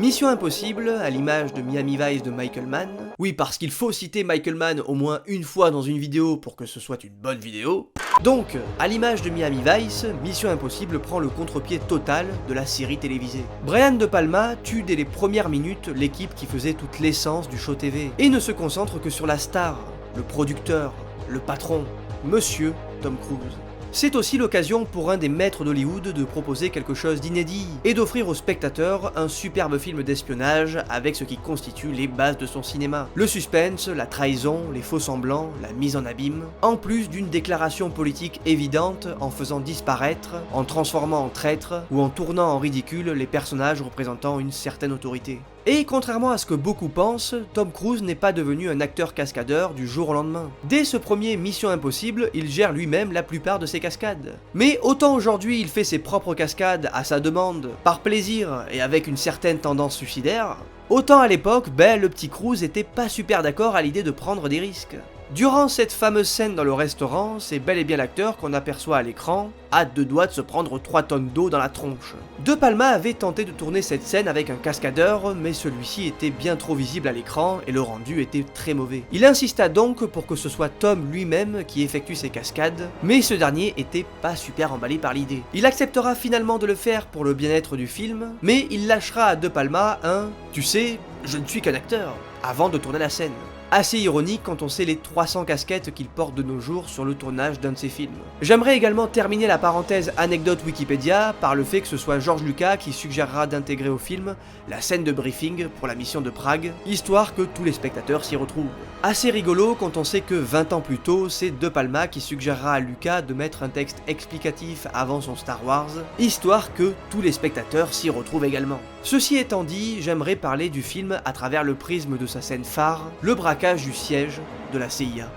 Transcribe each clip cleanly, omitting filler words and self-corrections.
Mission Impossible, à l'image de Miami Vice de Michael Mann, oui parce qu'il faut citer Michael Mann au moins une fois dans une vidéo pour que ce soit une bonne vidéo, donc, à l'image de Miami Vice, Mission Impossible prend le contre-pied total de la série télévisée. Brian De Palma tue dès les premières minutes l'équipe qui faisait toute l'essence du show TV, et ne se concentre que sur la star, le producteur, le patron, Monsieur Tom Cruise. C'est aussi l'occasion pour un des maîtres d'Hollywood de proposer quelque chose d'inédit et d'offrir aux spectateurs un superbe film d'espionnage avec ce qui constitue les bases de son cinéma. Le suspense, la trahison, les faux-semblants, la mise en abîme, en plus d'une déclaration politique évidente en faisant disparaître, en transformant en traîtres ou en tournant en ridicule les personnages représentant une certaine autorité. Et contrairement à ce que beaucoup pensent, Tom Cruise n'est pas devenu un acteur cascadeur du jour au lendemain. Dès ce premier Mission Impossible, il gère lui-même la plupart de ses cascades. Mais autant aujourd'hui il fait ses propres cascades à sa demande, par plaisir et avec une certaine tendance suicidaire, autant à l'époque, le petit Cruise était pas super d'accord à l'idée de prendre des risques. Durant cette fameuse scène dans le restaurant, c'est bel et bien l'acteur qu'on aperçoit à l'écran, à 2 doigts de se prendre 3 tonnes d'eau dans la tronche. De Palma avait tenté de tourner cette scène avec un cascadeur, mais celui-ci était bien trop visible à l'écran et le rendu était très mauvais. Il insista donc pour que ce soit Tom lui-même qui effectue ses cascades, mais ce dernier était pas super emballé par l'idée. Il acceptera finalement de le faire pour le bien-être du film, mais il lâchera à De Palma un « tu sais, je ne suis qu'un acteur » avant de tourner la scène. Assez ironique quand on sait les 300 casquettes qu'il porte de nos jours sur le tournage d'un de ses films. J'aimerais également terminer la parenthèse anecdote Wikipédia par le fait que ce soit George Lucas qui suggérera d'intégrer au film la scène de briefing pour la mission de Prague, histoire que tous les spectateurs s'y retrouvent. Assez rigolo quand on sait que 20 ans plus tôt, c'est De Palma qui suggérera à Lucas de mettre un texte explicatif avant son Star Wars, histoire que tous les spectateurs s'y retrouvent également. Ceci étant dit, j'aimerais parler du film à travers le prisme de sa scène phare, le braquage du siège de la CIA.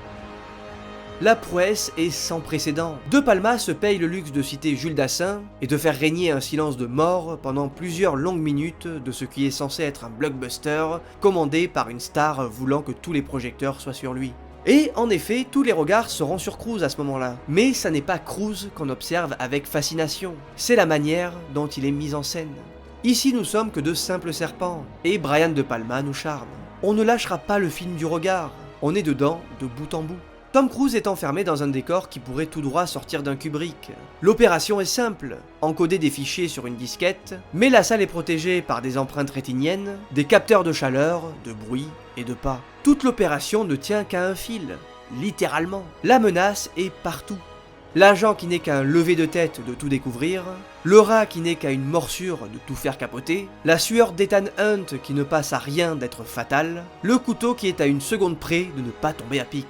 La prouesse est sans précédent. De Palma se paye le luxe de citer Jules Dassin et de faire régner un silence de mort pendant plusieurs longues minutes de ce qui est censé être un blockbuster commandé par une star voulant que tous les projecteurs soient sur lui. Et en effet, tous les regards seront sur Cruise à ce moment-là. Mais ça n'est pas Cruise qu'on observe avec fascination, c'est la manière dont il est mis en scène. Ici nous sommes que de simples serpents, et Brian De Palma nous charme. On ne lâchera pas le film du regard, on est dedans de bout en bout. Tom Cruise est enfermé dans un décor qui pourrait tout droit sortir d'un Kubrick. L'opération est simple, encoder des fichiers sur une disquette, mais la salle est protégée par des empreintes rétiniennes, des capteurs de chaleur, de bruit et de pas. Toute l'opération ne tient qu'à un fil, littéralement. La menace est partout. L'agent qui n'est qu'un lever de tête de tout découvrir, le rat qui n'est qu'à une morsure de tout faire capoter, la sueur d'Ethan Hunt qui ne passe à rien d'être fatale, le couteau qui est à une seconde près de ne pas tomber à pic.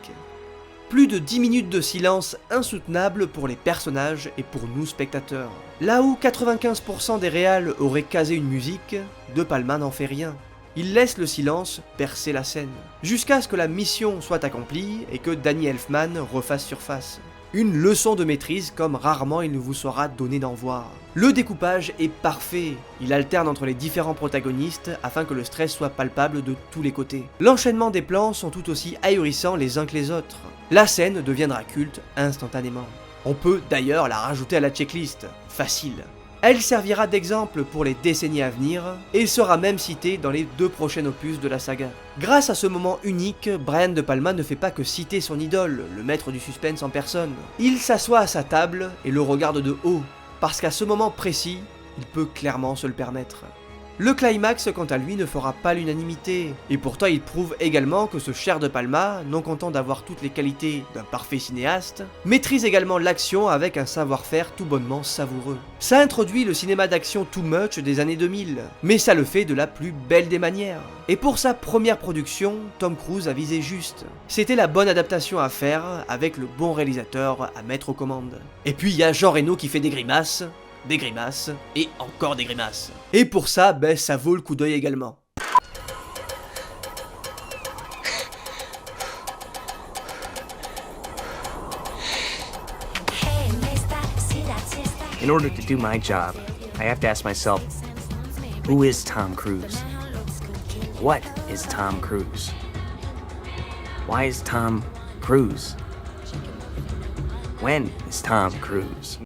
Plus de 10 minutes de silence insoutenable pour les personnages et pour nous spectateurs. Là où 95% des réals auraient casé une musique, De Palma n'en fait rien. Il laisse le silence percer la scène, jusqu'à ce que la mission soit accomplie et que Danny Elfman refasse surface. Une leçon de maîtrise comme rarement il ne vous sera donné d'en voir. Le découpage est parfait, il alterne entre les différents protagonistes afin que le stress soit palpable de tous les côtés. L'enchaînement des plans sont tout aussi ahurissants les uns que les autres. La scène deviendra culte instantanément. On peut d'ailleurs la rajouter à la checklist, facile. Elle servira d'exemple pour les décennies à venir, et sera même citée dans les 2 prochains opus de la saga. Grâce à ce moment unique, Brian De Palma ne fait pas que citer son idole, le maître du suspense en personne. Il s'assoit à sa table et le regarde de haut, parce qu'à ce moment précis, il peut clairement se le permettre. Le climax, quant à lui, ne fera pas l'unanimité, et pourtant il prouve également que ce cher De Palma, non content d'avoir toutes les qualités d'un parfait cinéaste, maîtrise également l'action avec un savoir-faire tout bonnement savoureux. Ça introduit le cinéma d'action too much des années 2000, mais ça le fait de la plus belle des manières. Et pour sa première production, Tom Cruise a visé juste. C'était la bonne adaptation à faire, avec le bon réalisateur à mettre aux commandes. Et puis il y a Jean Reno qui fait des grimaces, et encore des grimaces. Et pour ça, ça vaut le coup d'œil également. In order to do my job, I have to ask myself, who is Tom Cruise? What is Tom Cruise? Why is Tom Cruise? When is Tom Cruise?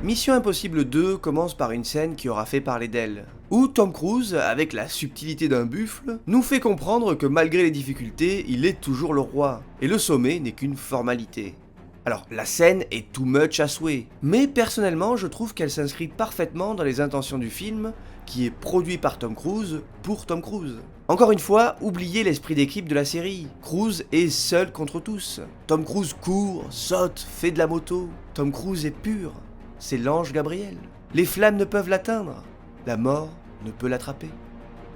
Mission Impossible 2 commence par une scène qui aura fait parler d'elle, où Tom Cruise, avec la subtilité d'un buffle, nous fait comprendre que malgré les difficultés, il est toujours le roi, et le sommet n'est qu'une formalité. Alors, la scène est too much à souhait, mais personnellement, je trouve qu'elle s'inscrit parfaitement dans les intentions du film, qui est produit par Tom Cruise pour Tom Cruise. Encore une fois, oubliez l'esprit d'équipe de la série. Cruise est seul contre tous. Tom Cruise court, saute, fait de la moto. Tom Cruise est pur. C'est l'ange Gabriel. Les flammes ne peuvent l'atteindre. La mort ne peut l'attraper.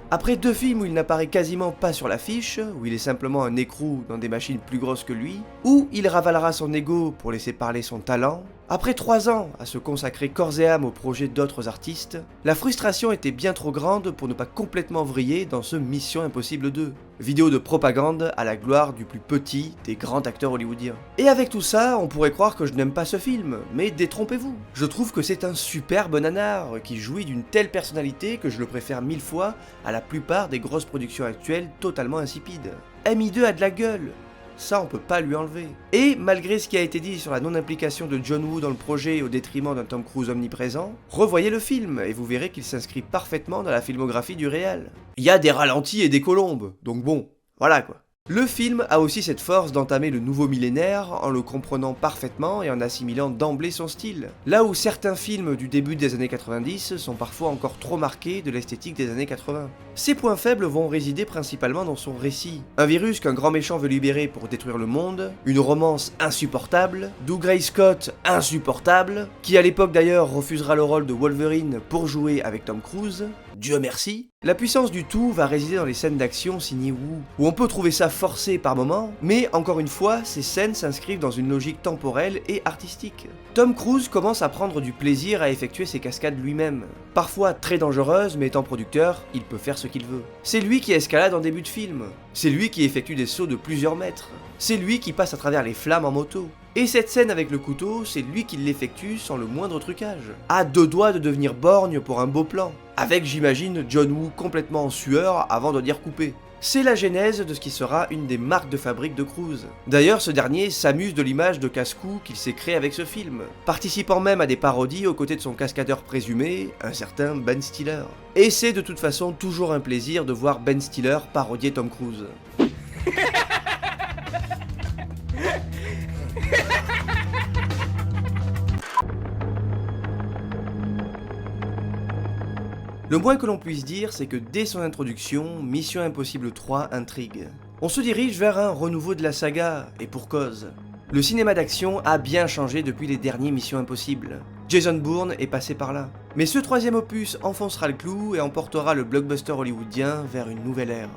Après 2 films où il n'apparaît quasiment pas sur l'affiche, où il est simplement un écrou dans des machines plus grosses que lui, où il ravalera son ego pour laisser parler son talent, après 3 ans à se consacrer corps et âme au projet d'autres artistes, la frustration était bien trop grande pour ne pas complètement vriller dans ce Mission Impossible 2. Vidéo de propagande à la gloire du plus petit des grands acteurs hollywoodiens. Et avec tout ça, on pourrait croire que je n'aime pas ce film, mais détrompez-vous. Je trouve que c'est un superbe nanar qui jouit d'une telle personnalité que je le préfère 1000 fois à la plupart des grosses productions actuelles totalement insipides. MI2 a de la gueule. Ça on peut pas lui enlever. Et malgré ce qui a été dit sur la non-implication de John Woo dans le projet au détriment d'un Tom Cruise omniprésent, revoyez le film et vous verrez qu'il s'inscrit parfaitement dans la filmographie du réal. Il y a des ralentis et des colombes, donc bon, voilà quoi. Le film a aussi cette force d'entamer le nouveau millénaire en le comprenant parfaitement et en assimilant d'emblée son style. Là où certains films du début des années 90 sont parfois encore trop marqués de l'esthétique des années 80. Ses points faibles vont résider principalement dans son récit. Un virus qu'un grand méchant veut libérer pour détruire le monde, une romance insupportable, Doug Gray Scott insupportable, qui à l'époque d'ailleurs refusera le rôle de Wolverine pour jouer avec Tom Cruise, Dieu merci. La puissance du tout va résider dans les scènes d'action signées Woo, où on peut trouver ça forcé par moments, mais encore une fois, ces scènes s'inscrivent dans une logique temporelle et artistique. Tom Cruise commence à prendre du plaisir à effectuer ses cascades lui-même. Parfois très dangereuses, mais étant producteur, il peut faire ce qu'il veut. C'est lui qui escalade en début de film. C'est lui qui effectue des sauts de plusieurs mètres. C'est lui qui passe à travers les flammes en moto. Et cette scène avec le couteau, c'est lui qui l'effectue sans le moindre trucage. À 2 doigts de devenir borgne pour un beau plan. Avec, j'imagine, John Woo complètement en sueur avant de dire couper. C'est la genèse de ce qui sera une des marques de fabrique de Cruise. D'ailleurs, ce dernier s'amuse de l'image de casse-cou qu'il s'est créé avec ce film, participant même à des parodies aux côtés de son cascadeur présumé, un certain Ben Stiller. Et c'est de toute façon toujours un plaisir de voir Ben Stiller parodier Tom Cruise. Le moins que l'on puisse dire, c'est que dès son introduction, Mission Impossible 3 intrigue. On se dirige vers un renouveau de la saga, et pour cause. Le cinéma d'action a bien changé depuis les derniers Missions Impossibles. Jason Bourne est passé par là. Mais ce 3e opus enfoncera le clou et emportera le blockbuster hollywoodien vers une nouvelle ère.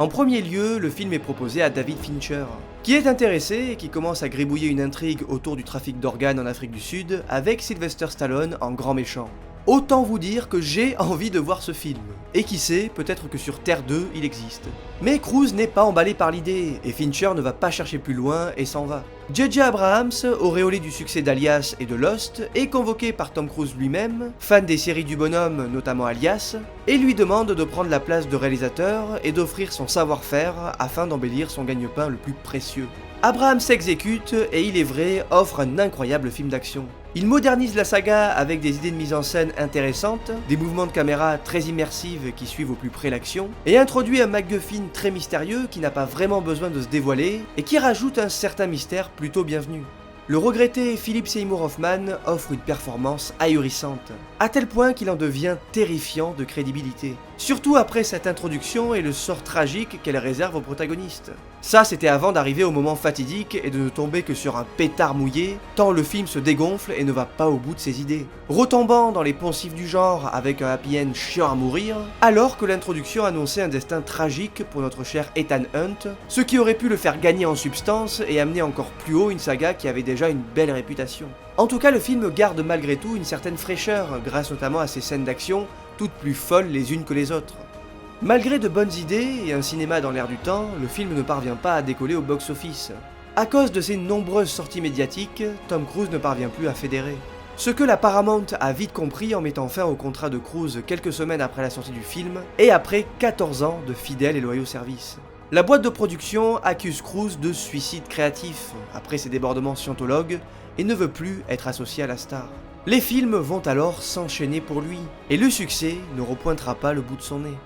En premier lieu, le film est proposé à David Fincher, qui est intéressé et qui commence à gribouiller une intrigue autour du trafic d'organes en Afrique du Sud avec Sylvester Stallone en grand méchant. Autant vous dire que j'ai envie de voir ce film. Et qui sait, peut-être que sur Terre 2, il existe. Mais Cruise n'est pas emballé par l'idée, et Fincher ne va pas chercher plus loin et s'en va. J.J. Abrams, auréolé du succès d'Alias et de Lost, est convoqué par Tom Cruise lui-même, fan des séries du bonhomme, notamment Alias, et lui demande de prendre la place de réalisateur et d'offrir son savoir-faire afin d'embellir son gagne-pain le plus précieux. Abrams s'exécute et il est vrai, offre un incroyable film d'action. Il modernise la saga avec des idées de mise en scène intéressantes, des mouvements de caméra très immersifs qui suivent au plus près l'action, et introduit un MacGuffin très mystérieux qui n'a pas vraiment besoin de se dévoiler, et qui rajoute un certain mystère plutôt bienvenu. Le regretté Philip Seymour Hoffman offre une performance ahurissante, à tel point qu'il en devient terrifiant de crédibilité. Surtout après cette introduction et le sort tragique qu'elle réserve au protagoniste. Ça, c'était avant d'arriver au moment fatidique et de ne tomber que sur un pétard mouillé, tant le film se dégonfle et ne va pas au bout de ses idées. Retombant dans les poncifs du genre avec un happy end chiant à mourir, alors que l'introduction annonçait un destin tragique pour notre cher Ethan Hunt, ce qui aurait pu le faire gagner en substance et amener encore plus haut une saga qui avait déjà une belle réputation. En tout cas, le film garde malgré tout une certaine fraîcheur, grâce notamment à ses scènes d'action, toutes plus folles les unes que les autres. Malgré de bonnes idées et un cinéma dans l'air du temps, le film ne parvient pas à décoller au box-office. À cause de ses nombreuses sorties médiatiques, Tom Cruise ne parvient plus à fédérer. Ce que la Paramount a vite compris en mettant fin au contrat de Cruise quelques semaines après la sortie du film, et après 14 ans de fidèles et loyaux services. La boîte de production accuse Cruise de suicide créatif, après ses débordements scientologues, et ne veut plus être associé à la star. Les films vont alors s'enchaîner pour lui, et le succès ne repointera pas le bout de son nez.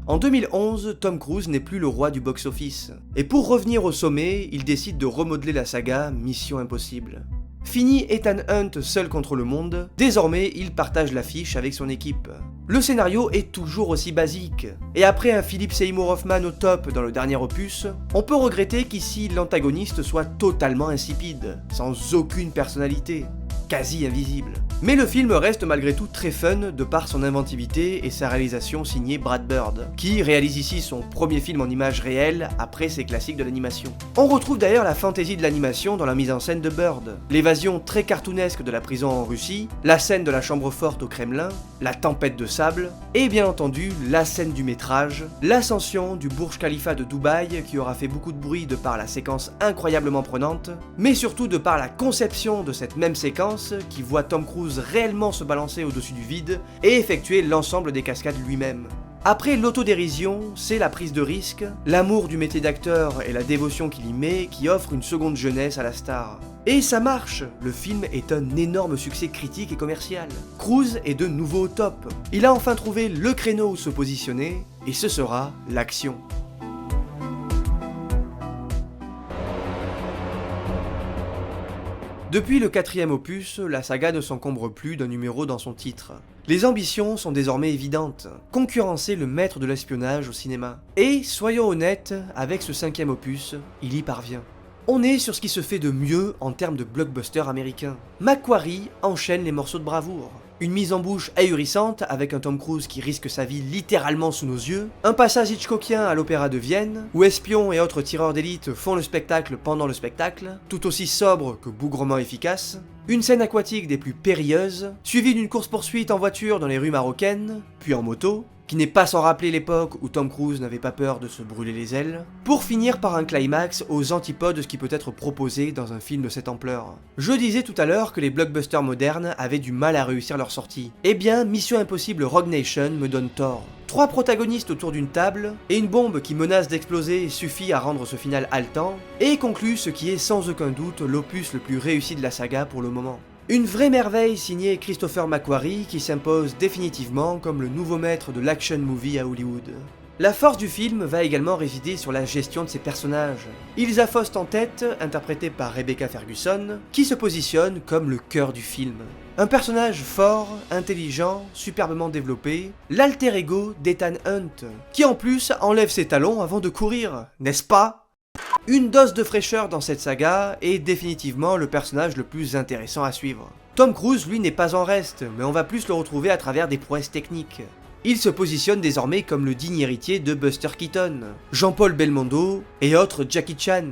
En 2011, Tom Cruise n'est plus le roi du box-office, et pour revenir au sommet, il décide de remodeler la saga Mission Impossible. Fini Ethan Hunt seul contre le monde, désormais il partage l'affiche avec son équipe. Le scénario est toujours aussi basique, et après un Philip Seymour Hoffman au top dans le dernier opus, on peut regretter qu'ici l'antagoniste soit totalement insipide, sans aucune personnalité, quasi invisible. Mais le film reste malgré tout très fun de par son inventivité et sa réalisation signée Brad Bird, qui réalise ici son premier film en images réelles après ses classiques de l'animation. On retrouve d'ailleurs la fantaisie de l'animation dans la mise en scène de Bird, l'évasion très cartoonesque de la prison en Russie, la scène de la chambre forte au Kremlin, la tempête de sable, et bien entendu la scène du métrage, l'ascension du Burj Khalifa de Dubaï qui aura fait beaucoup de bruit de par la séquence incroyablement prenante, mais surtout de par la conception de cette même séquence qui voit Tom Cruise réellement se balancer au-dessus du vide et effectuer l'ensemble des cascades lui-même. Après l'autodérision, c'est la prise de risque, l'amour du métier d'acteur et la dévotion qu'il y met qui offrent une seconde jeunesse à la star. Et ça marche, le film est un énorme succès critique et commercial. Cruise est de nouveau au top. Il a enfin trouvé le créneau où se positionner, et ce sera l'action. Depuis le 4e opus, la saga ne s'encombre plus d'un numéro dans son titre. Les ambitions sont désormais évidentes, concurrencer le maître de l'espionnage au cinéma. Et, soyons honnêtes, avec ce 5e opus, il y parvient. On est sur ce qui se fait de mieux en termes de blockbuster américain. Macquarie enchaîne les morceaux de bravoure. Une mise en bouche ahurissante avec un Tom Cruise qui risque sa vie littéralement sous nos yeux, un passage hitchcockien à l'Opéra de Vienne, où espions et autres tireurs d'élite font le spectacle pendant le spectacle, tout aussi sobre que bougrement efficace, une scène aquatique des plus périlleuses, suivie d'une course-poursuite en voiture dans les rues marocaines, puis en moto, qui n'est pas sans rappeler l'époque où Tom Cruise n'avait pas peur de se brûler les ailes, pour finir par un climax aux antipodes de ce qui peut être proposé dans un film de cette ampleur. Je disais tout à l'heure que les blockbusters modernes avaient du mal à réussir leur sortie. Eh bien, Mission Impossible Rogue Nation me donne tort. 3 protagonistes autour d'une table, et une bombe qui menace d'exploser suffit à rendre ce final haletant, et conclut ce qui est sans aucun doute l'opus le plus réussi de la saga pour le moment. Une vraie merveille signée Christopher McQuarrie qui s'impose définitivement comme le nouveau maître de l'action movie à Hollywood. La force du film va également résider sur la gestion de ses personnages. Ilsa Faust en tête, interprétée par Rebecca Ferguson, qui se positionne comme le cœur du film. Un personnage fort, intelligent, superbement développé, l'alter ego d'Ethan Hunt, qui en plus enlève ses talons avant de courir, n'est-ce pas ? Une dose de fraîcheur dans cette saga est définitivement le personnage le plus intéressant à suivre. Tom Cruise, lui, n'est pas en reste, mais on va plus le retrouver à travers des prouesses techniques. Il se positionne désormais comme le digne héritier de Buster Keaton, Jean-Paul Belmondo et autres Jackie Chan.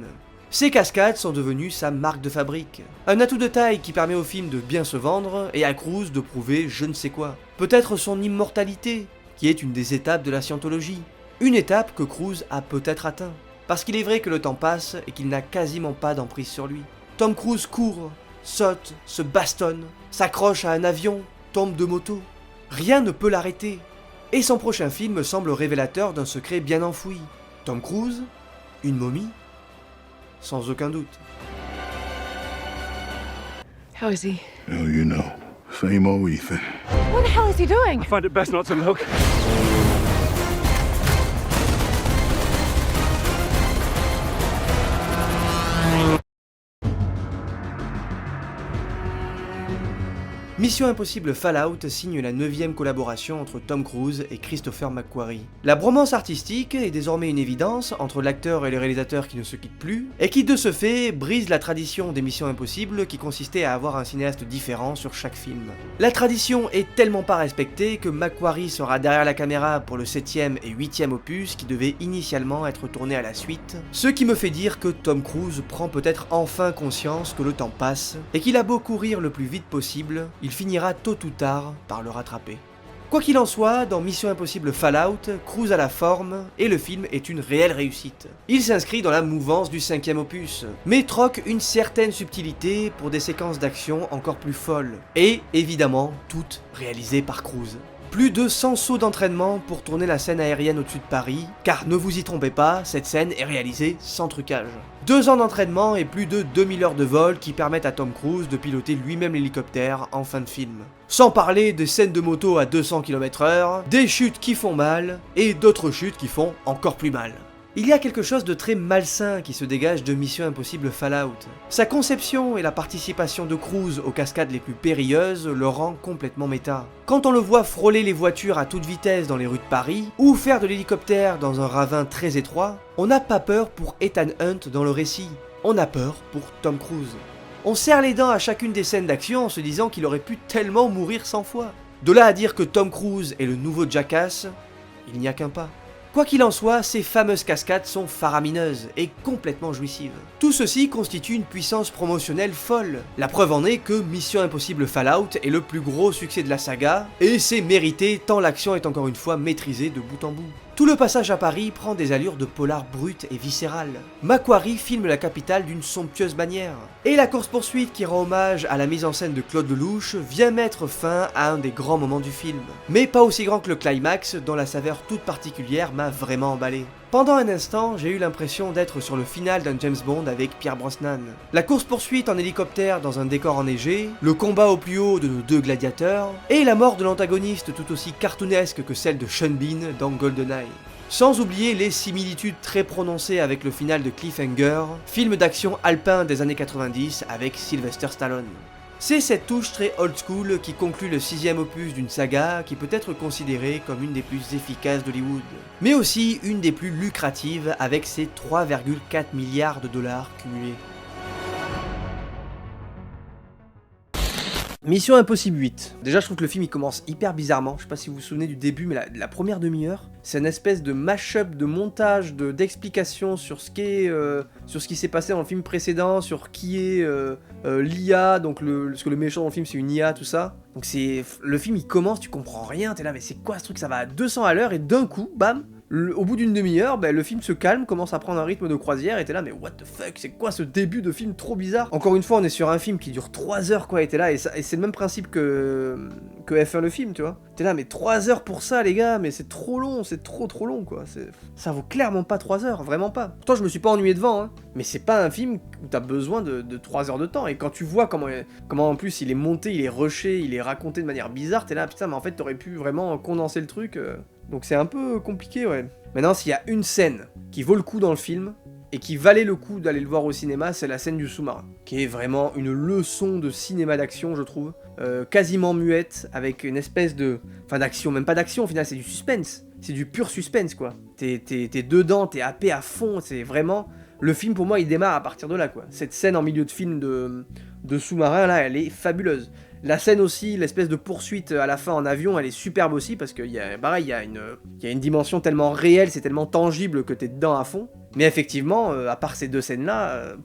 Ces cascades sont devenues sa marque de fabrique. Un atout de taille qui permet au film de bien se vendre et à Cruise de prouver je ne sais quoi. Peut-être son immortalité, qui est une des étapes de la scientologie. Une étape que Cruise a peut-être atteint. Parce qu'il est vrai que le temps passe et qu'il n'a quasiment pas d'emprise sur lui. Tom Cruise court, saute, se bastonne, s'accroche à un avion, tombe de moto. Rien ne peut l'arrêter. Et son prochain film semble révélateur d'un secret bien enfoui. Tom Cruise, une momie, sans aucun doute. How is he? Oh, you know, same old Ethan. What the hell is he doing? I find it best not to look. Mission Impossible Fallout signe la 9e collaboration entre Tom Cruise et Christopher McQuarrie. La bromance artistique est désormais une évidence entre l'acteur et le réalisateur qui ne se quittent plus, et qui de ce fait brise la tradition des Missions Impossibles qui consistait à avoir un cinéaste différent sur chaque film. La tradition est tellement pas respectée que McQuarrie sera derrière la caméra pour le 7e et 8e opus qui devait initialement être tourné à la suite, ce qui me fait dire que Tom Cruise prend peut-être enfin conscience que le temps passe, et qu'il a beau courir le plus vite possible, il finira tôt ou tard par le rattraper. Quoi qu'il en soit, dans Mission Impossible Fallout, Cruise a la forme, et le film est une réelle réussite. Il s'inscrit dans la mouvance du 5e opus, mais troque une certaine subtilité pour des séquences d'action encore plus folles, et évidemment, toutes réalisées par Cruise. Plus de 100 sauts d'entraînement pour tourner la scène aérienne au-dessus de Paris, car ne vous y trompez pas, cette scène est réalisée sans trucage. 2 ans d'entraînement et plus de 2000 heures de vol qui permettent à Tom Cruise de piloter lui-même l'hélicoptère en fin de film. Sans parler des scènes de moto à 200 km/h, des chutes qui font mal, et d'autres chutes qui font encore plus mal. Il y a quelque chose de très malsain qui se dégage de Mission Impossible Fallout. Sa conception et la participation de Cruise aux cascades les plus périlleuses le rend complètement méta. Quand on le voit frôler les voitures à toute vitesse dans les rues de Paris, ou faire de l'hélicoptère dans un ravin très étroit, on n'a pas peur pour Ethan Hunt dans le récit, on a peur pour Tom Cruise. On serre les dents à chacune des scènes d'action en se disant qu'il aurait pu tellement mourir 100 fois. De là à dire que Tom Cruise est le nouveau Jackass, il n'y a qu'un pas. Quoi qu'il en soit, ces fameuses cascades sont faramineuses et complètement jouissives. Tout ceci constitue une puissance promotionnelle folle. La preuve en est que Mission Impossible Fallout est le plus gros succès de la saga, et c'est mérité tant l'action est encore une fois maîtrisée de bout en bout. Tout le passage à Paris prend des allures de polar brut et viscéral. Macquarie filme la capitale d'une somptueuse manière. Et la course-poursuite qui rend hommage à la mise en scène de Claude Lelouch vient mettre fin à un des grands moments du film. Mais pas aussi grand que le climax, dont la saveur toute particulière m'a vraiment emballé. Pendant un instant, j'ai eu l'impression d'être sur le final d'un James Bond avec Pierce Brosnan. La course-poursuite en hélicoptère dans un décor enneigé, le combat au plus haut de nos 2 gladiateurs, et la mort de l'antagoniste tout aussi cartoonesque que celle de Sean Bean dans GoldenEye. Sans oublier les similitudes très prononcées avec le final de Cliffhanger, film d'action alpin des années 90 avec Sylvester Stallone. C'est cette touche très old school qui conclut le 6e opus d'une saga qui peut être considérée comme une des plus efficaces d'Hollywood, mais aussi une des plus lucratives avec ses 3,4 milliards de dollars cumulés. Mission Impossible 8. Déjà, je trouve que le film il commence hyper bizarrement. Je sais pas si vous vous souvenez du début, mais la première demi-heure, c'est une espèce de mash-up, de montage, d'explications sur ce qui s'est passé dans le film précédent, sur qui est l'IA, donc parce que le méchant dans le film c'est une IA, tout ça. Donc le film il commence, tu comprends rien, t'es là, mais c'est quoi ce truc, ça va à 200 à l'heure et d'un coup, bam. Au bout d'une demi-heure, le film se calme, commence à prendre un rythme de croisière, et t'es là, mais what the fuck, c'est quoi ce début de film trop bizarre? Encore une fois, on est sur un film qui dure 3 heures, quoi, et t'es là, et c'est le même principe que F1 le film, tu vois. T'es là, mais 3 heures pour ça, les gars, mais c'est trop long, c'est trop long, quoi. Ça vaut clairement pas 3 heures, vraiment pas. Pourtant, je me suis pas ennuyé devant, hein, mais c'est pas un film où t'as besoin de 3 heures de temps, et quand tu vois comment en plus il est monté, il est rushé, il est raconté de manière bizarre, t'es là, putain, mais en fait, t'aurais pu vraiment condenser le truc. Donc c'est un peu compliqué, ouais. Maintenant, s'il y a une scène qui vaut le coup dans le film, et qui valait le coup d'aller le voir au cinéma, c'est la scène du sous-marin, qui est vraiment une leçon de cinéma d'action, je trouve. Quasiment muette, avec une espèce de... Enfin d'action, même pas d'action, au final, c'est du suspense. C'est du pur suspense, quoi. T'es dedans, t'es happé à fond, c'est vraiment... Le film, pour moi, il démarre à partir de là, quoi. Cette scène en milieu de film de sous-marin, là, elle est fabuleuse. La scène aussi, l'espèce de poursuite à la fin en avion, elle est superbe aussi, parce qu'il y a une dimension tellement réelle, c'est tellement tangible que t'es dedans à fond. Mais effectivement, à part ces 2 scènes-là,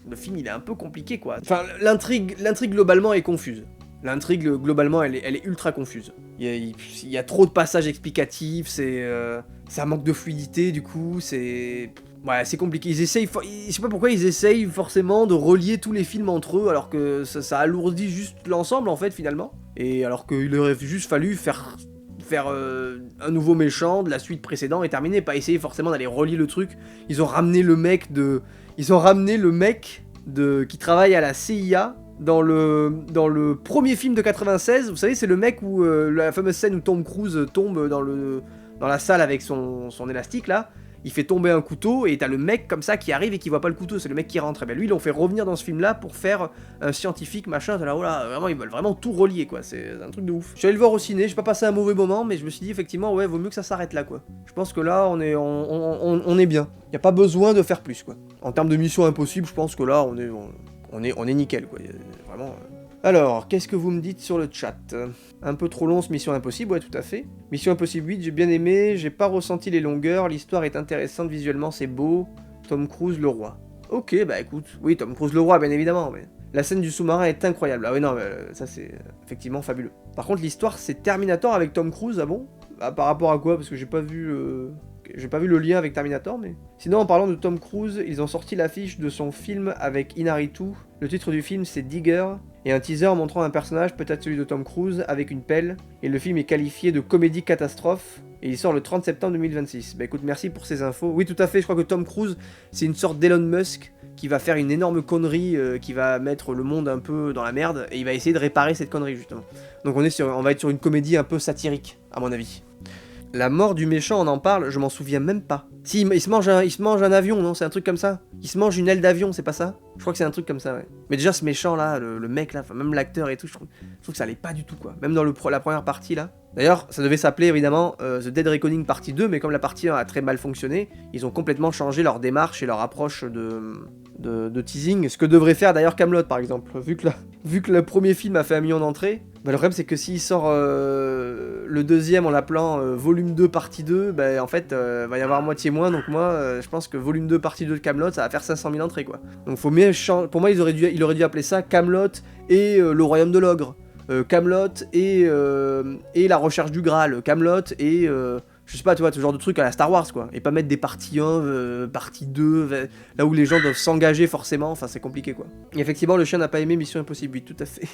le film, il est un peu compliqué, quoi. Enfin, l'intrigue globalement est confuse. L'intrigue, globalement, elle est ultra confuse. Il y a trop de passages explicatifs, ça manque de fluidité, du coup, ouais, c'est compliqué. Je sais pas pourquoi ils essayent forcément de relier tous les films entre eux, alors que ça alourdit juste l'ensemble, en fait, finalement. Et alors qu'il aurait juste fallu faire un nouveau méchant de la suite précédente et terminer, pas essayer forcément d'aller relier le truc. Ils ont ramené le mec qui travaille à la CIA dans le premier film de 96. Vous savez, c'est le mec où la fameuse scène où Tom Cruise tombe dans la salle avec son élastique là. Il fait tomber un couteau et t'as le mec comme ça qui arrive et qui voit pas le couteau, c'est le mec qui rentre. Et ben lui, ils l'ont fait revenir dans ce film-là pour faire un scientifique, machin, t'es là, oh là, vraiment, ils veulent vraiment tout relier, quoi, c'est un truc de ouf. Je suis allé le voir au ciné, j'ai pas passé un mauvais moment, mais je me suis dit, effectivement, ouais, vaut mieux que ça s'arrête là, quoi. Je pense que là, on est bien. Y a pas besoin de faire plus, quoi. En termes de mission impossible, je pense que là, on est nickel, quoi. Vraiment... Alors, qu'est-ce que vous me dites sur le chat? Un peu trop long ce Mission Impossible, ouais, tout à fait. Mission Impossible 8, j'ai bien aimé, j'ai pas ressenti les longueurs, l'histoire est intéressante, visuellement c'est beau. Tom Cruise le roi. Ok, bah écoute, oui, Tom Cruise le roi, bien évidemment, mais... La scène du sous-marin est incroyable. Ah ouais, non, ça c'est effectivement fabuleux. Par contre, l'histoire, c'est Terminator avec Tom Cruise, ah bon? Bah, par rapport à quoi? Parce que j'ai pas vu... j'ai pas vu le lien avec Terminator, mais... Sinon, en parlant de Tom Cruise, ils ont sorti l'affiche de son film avec Inarritu. Le titre du film, c'est Digger, et un teaser montrant un personnage, peut-être celui de Tom Cruise, avec une pelle, et le film est qualifié de comédie catastrophe, et il sort le 30 septembre 2026. Bah écoute, merci pour ces infos. Oui, tout à fait, je crois que Tom Cruise, c'est une sorte d'Elon Musk, qui va faire une énorme connerie, qui va mettre le monde un peu dans la merde, et il va essayer de réparer cette connerie, justement. Donc on va être sur une comédie un peu satirique, à mon avis. La mort du méchant, on en parle, je m'en souviens même pas. Si, il se mange un avion, non? C'est un truc comme ça? Il se mange une aile d'avion, c'est pas ça? Je crois que c'est un truc comme ça, ouais. Mais déjà, ce méchant là, le mec là, enfin, même l'acteur et tout, je trouve que ça allait pas du tout, quoi. Même dans la première partie là. D'ailleurs, ça devait s'appeler évidemment The Dead Reckoning partie 2, mais comme la partie 1 a très mal fonctionné, ils ont complètement changé leur démarche et leur approche de teasing. Ce que devrait faire d'ailleurs Kaamelott par exemple. Vu que le premier film a fait 1 million d'entrées, bah, le problème c'est que s'il sort le deuxième en l'appelant volume 2 partie 2, bah, en fait va y avoir moitié moins, donc moi je pense que volume 2 partie 2 de Kaamelott ça va faire 500 000 entrées quoi. Donc faut mieux pour moi il aurait dû appeler ça Kaamelott et le royaume de l'ogre, Kaamelott et la recherche du Graal, Kaamelott et je sais pas, tu vois, ce genre de truc à la Star Wars, quoi. Et pas mettre des parties 1, partie 2, là où les gens doivent s'engager forcément, enfin c'est compliqué, quoi. Et effectivement, le chien n'a pas aimé Mission Impossible 8, tout à fait.